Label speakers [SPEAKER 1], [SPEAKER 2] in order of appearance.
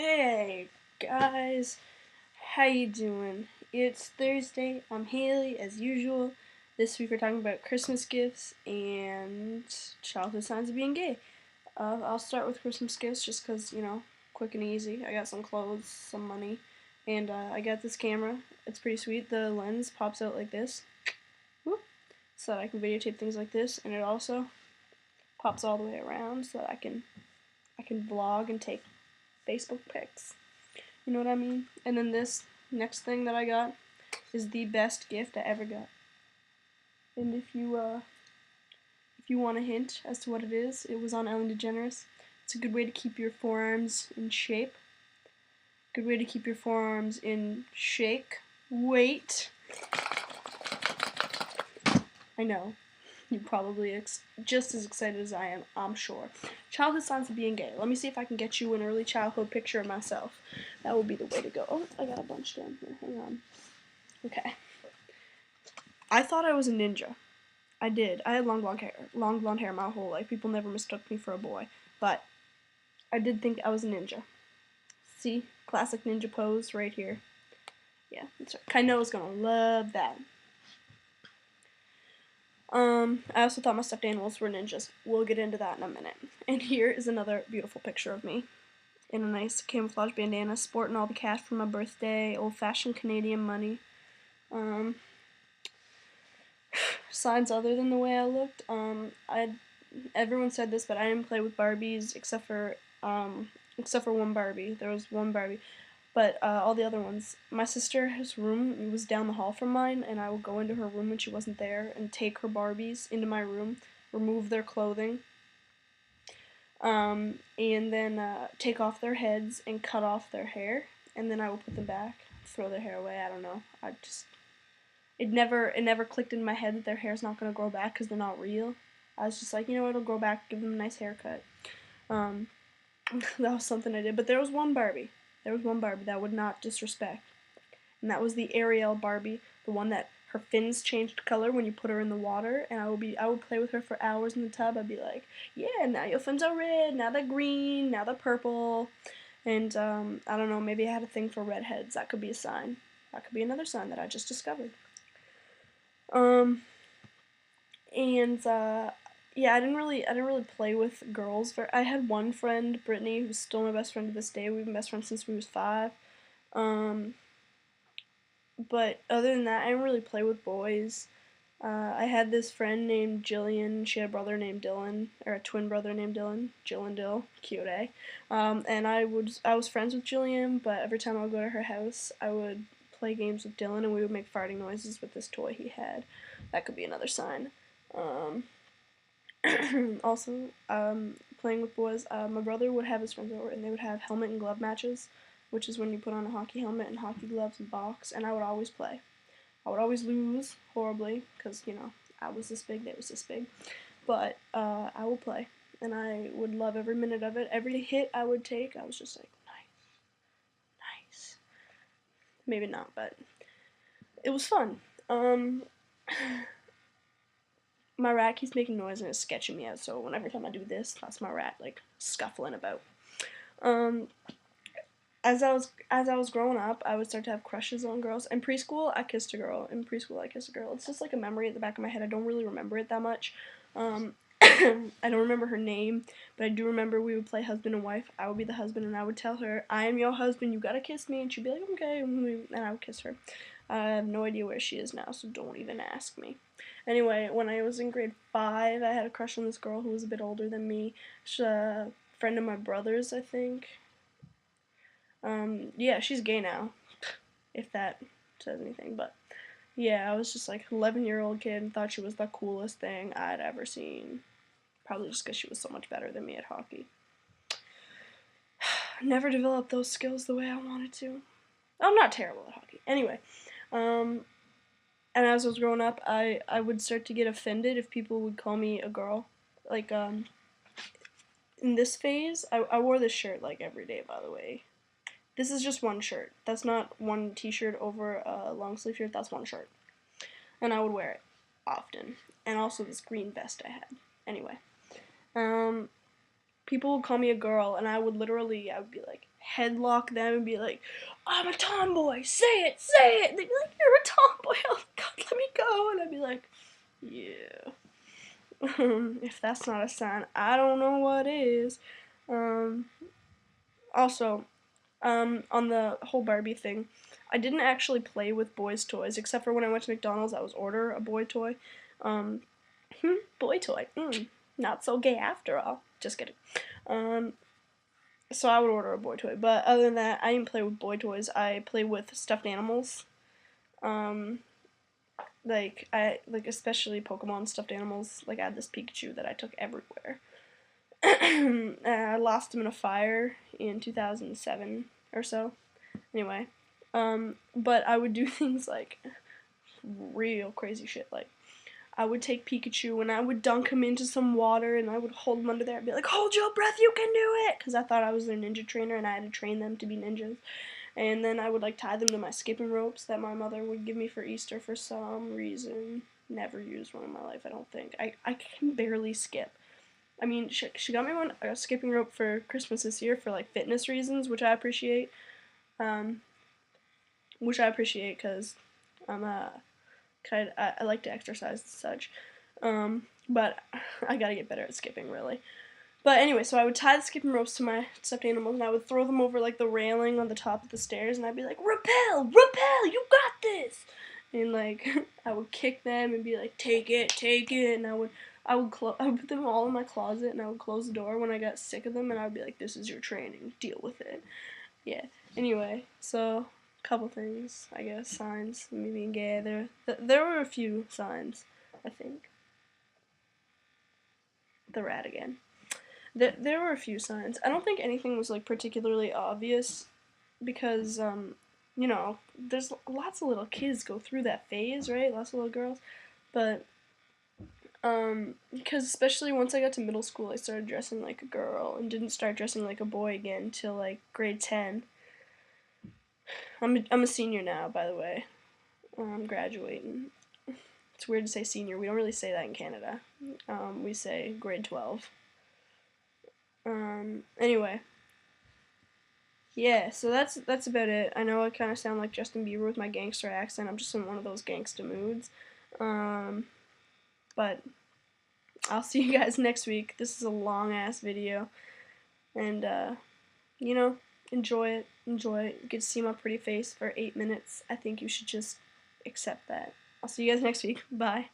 [SPEAKER 1] Hey guys, how you doing? It's Thursday. I'm Haley as usual. This week we're talking about Christmas gifts and childhood signs of being gay. I'll start with Christmas gifts just because, quick and easy. I got some clothes, some money, and I got this camera. It's pretty sweet. The lens pops out like this, whoop, so that I can videotape things like this, and it also pops all the way around so that I can vlog and take Facebook pics. You know what I mean? And then this next thing that I got is the best gift I ever got. And if you want a hint as to what it was on Ellen DeGeneres. It's a good way to keep your forearms in shape. Good way to keep your forearms in shake. Wait. I know. You're probably just as excited as I am, I'm sure. Childhood signs of being gay. Let me see if I can get you an early childhood picture of myself. That would be the way to go. Oh, I got a bunch down here. Hang on. Okay. I thought I was a ninja. I did. I had long blonde hair my whole life. People never mistook me for a boy. But I did think I was a ninja. See? Classic ninja pose right here. Yeah, that's right. Kaino's gonna love that. I also thought my stuffed animals were ninjas. We'll get into that in a minute. And here is another beautiful picture of me in a nice camouflage bandana, sporting all the cash for my birthday, old-fashioned Canadian money. Signs other than the way I looked. Everyone said this, but I didn't play with Barbies except for one Barbie. There was one Barbie, but all the other ones. My sister's room was down the hall from mine, and I would go into her room when she wasn't there and take her Barbies into my room, remove their clothing, and then take off their heads and cut off their hair, and then I would put them back, throw their hair away. I don't know. It never clicked in my head that their hair's not gonna grow back because they're not real. I was just like, it'll grow back, give them a nice haircut. Um, that was something I did. But there was one Barbie. There was one Barbie that I would not disrespect, and that was the Ariel Barbie, the one that her fins changed color when you put her in the water, and I would play with her for hours in the tub. I'd be like, yeah, now your fins are red, now they're green, now they're purple, and I don't know, maybe I had a thing for redheads. That could be a sign. That could be another sign that I just discovered. Um, and yeah, I didn't really play with girls. I had one friend, Brittany, who's still my best friend to this day. We've been best friends since we was 5. Um, but other than that, I didn't really play with boys. I had this friend named Jillian. She had a brother named Dylan, or a twin brother named Dylan. Jill and Dill, cute, eh? And I was friends with Jillian, but every time I would go to her house, I would play games with Dylan, and we would make farting noises with this toy he had. That could be another sign. Um, also, playing with boys, my brother would have his friends over, and they would have helmet and glove matches, which is when you put on a hockey helmet and hockey gloves and box, and I would always play. I would always lose horribly, because, I was this big, they was this big, but I would play, and I would love every minute of it. Every hit I would take, I was just like, nice, nice. Maybe not, but it was fun. My rat keeps making noise and it's sketching me out, so every time I do this, that's my rat, like, scuffling about. Um, as I was growing up, I would start to have crushes on girls. In preschool, I kissed a girl. In preschool, I kissed a girl. It's just like a memory at the back of my head. I don't really remember it that much. I don't remember her name, but I do remember we would play husband and wife. I would be the husband, and I would tell her, "I am your husband. You gotta kiss me," and she'd be like, "Okay," and I would kiss her. I have no idea where she is now, so don't even ask me. Anyway, when I was in grade 5, I had a crush on this girl who was a bit older than me. She's a friend of my brother's, I think. Yeah, she's gay now, if that says anything, but yeah, I was just like 11-year-old kid and thought she was the coolest thing I'd ever seen. Probably just because she was so much better than me at hockey. Never developed those skills the way I wanted to. I'm not terrible at hockey. Anyway, um, and as I was growing up, I would start to get offended if people would call me a girl. Like, in this phase, I wore this shirt, like, every day, by the way. This is just one shirt. That's not one t-shirt over a long sleeve shirt. That's one shirt. And I would wear it often. And also this green vest I had. Anyway. People would call me a girl, and I would be like,
[SPEAKER 2] headlock them and be like, I'm a tomboy, say it, say it. And they'd be like, you're a tomboy, oh my god, let me go. And I'd be like, yeah. If that's not a sign, I don't know what is. Also, on the whole Barbie thing, I didn't actually play with boys' toys, except for when I went to McDonald's, I was order a boy toy. Boy toy, not so gay after all. Just kidding. So I would order a boy toy, but other than that, I didn't play with boy toys. I play with stuffed animals. Like especially Pokemon stuffed animals. Like I had this Pikachu that I took everywhere. I lost him in a fire in 2007 or so. Anyway, but I would do things like real crazy shit. Like I would take Pikachu and I would dunk him into some water and I would hold him under there and be like, hold your breath, you can do it! Because I thought I was their ninja trainer and I had to train them to be ninjas. And then I would like tie them to my skipping ropes that my mother would give me for Easter for some reason. Never used one in my life, I don't think. I can barely skip. I mean, she got me a skipping rope for Christmas this year for like fitness reasons, which I appreciate. Because I'm I like to exercise and such. But I gotta get better at skipping, really. But anyway, so I would tie the skipping ropes to my stuffed animals and I would throw them over like the railing on the top of the stairs and I'd be like, repel, repel, you got this! And like, I would kick them and be like, take it, and I would put them all in my closet and I would close the door when I got sick of them and I would be like, this is your training, deal with it. Yeah. Anyway, so couple things, I guess, signs of me being gay. There were a few signs, I think. The rat again. There were a few signs. I don't think anything was like particularly obvious because you know, there's lots of little kids go through that phase, right? Lots of little girls. But because especially once I got to middle school, I started dressing like a girl and didn't start dressing like a boy again until like grade 10. I'm a senior now, by the way. I'm graduating. It's weird to say senior. We don't really say that in Canada. We say grade 12. Anyway. Yeah, so that's about it. I know I kind of sound like Justin Bieber with my gangster accent. I'm just in one of those gangsta moods. But I'll see you guys next week. This is a long-ass video. And, you know, enjoy it. Enjoy it. You get to see my pretty face for 8 minutes. I think you should just accept that. I'll see you guys next week. Bye.